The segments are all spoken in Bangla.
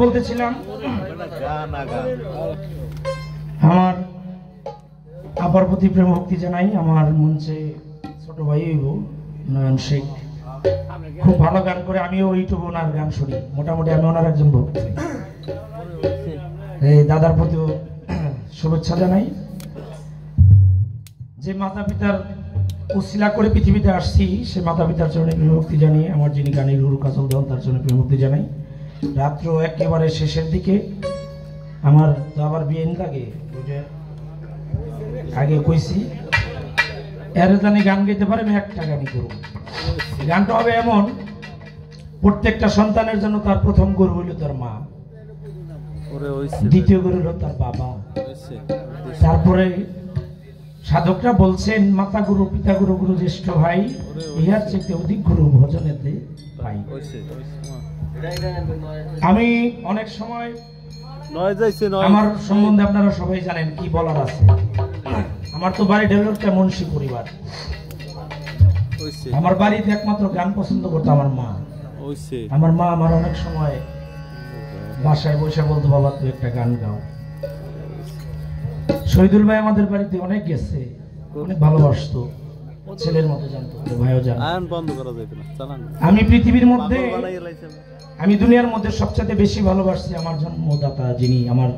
বলতেছিলাম আমার আপার প্রতি প্রেম ভক্তি জানাই। আমার মঞ্চে ছোট ভাই হইব নয়ন শেখ, খুব ভালো গান করে। আমিও ইউটিউবে ওনার গান শুনি, মোটামুটি আমি ওনার একজন ভক্ত। এই দাদার প্রতিও শুভেচ্ছা জানাই। যে মাতা পিতার উসিলা করে পৃথিবীতে আসছি, সে মাতা পিতার চরণে প্রেমভক্তি জানিয়ে আমার যিনি গানের গুরু কাজল দেওয়ান তার চরণে প্রেমভক্তি জানাই। রাত্র একেবারে শেষের দিকে আমার তো আবার বিয়ে লাগে, আগে কইছি এর জানি গান গাইতে পারে, আমি একটা গানই করব। গানটা হবে এমন, প্রত্যেকটা সন্তানের জন্য তার প্রথম গুরু হইল তার মা, দ্বিতীয় গুরু হলো তার বাবা, তারপরে সাধকরা বলছেন মাতা গুরু, পিতা গুরু, গুরু জ্যেষ্ঠ ভাই, ইহার চেয়ে অধিক গুরু ভজনেতে পাই। আমি অনেক সময় আমার সম্বন্ধে আপনারা সবাই জানেন কি বলার আছে। আমার তো বাড়ি ডেভেলপটা মুন্সি পরিবার। আমার বাড়িতে একমাত্র গান পছন্দ করতো আমার মা। আমার মা আমার অনেক সময় বাসায় বসে বলতো, বাবা তুই একটা গান গাও। শহীদুল ভাই আমাদের বাড়িতে অনেক গেছে, অনেক ভালোবাসতো, ছেলের মতো জানতো, ভাইও জানতো। আমি পৃথিবীর মধ্যে, আমি দুনিয়ার মধ্যে সবচেয়ে বেশি ভালোবাসছি আমার জন্মদাতা, যিনি আমার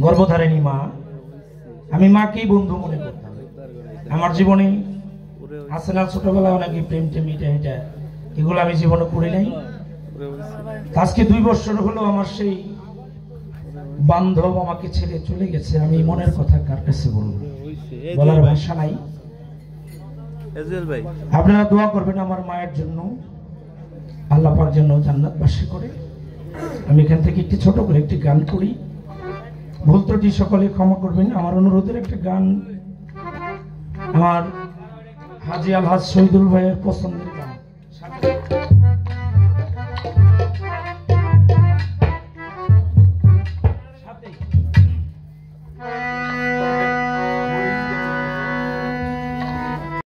গর্ভধারিণী মা। আমি মাকেই বন্ধু মনে করতাম। আমার জীবনে আছে না ছোটবেলায় অনেকে প্রেম টেম এটা এগুলো আমি জীবনে করি নাই। আজকে 2 বছর হলো আমার সেই বান্ধব আমাকে ছেড়ে চলে গেছে। আমি মনের কথা কার কাছে বলবো, বলার ভাষা নাই। আপনারা দোয়া করবেন আমার মায়ের জন্য, আল্লাহ পাক যেন জান্নাতবাসী করে। আমি এখান থেকে একটি ছোট করে একটি গান করি, ভুল ত্রুটি সকলে ক্ষমা করবেন। আমার অনুরোধের একটা গান, আমার হাজী আলহাজ শহীদুল ভাইয়ের পছন্দের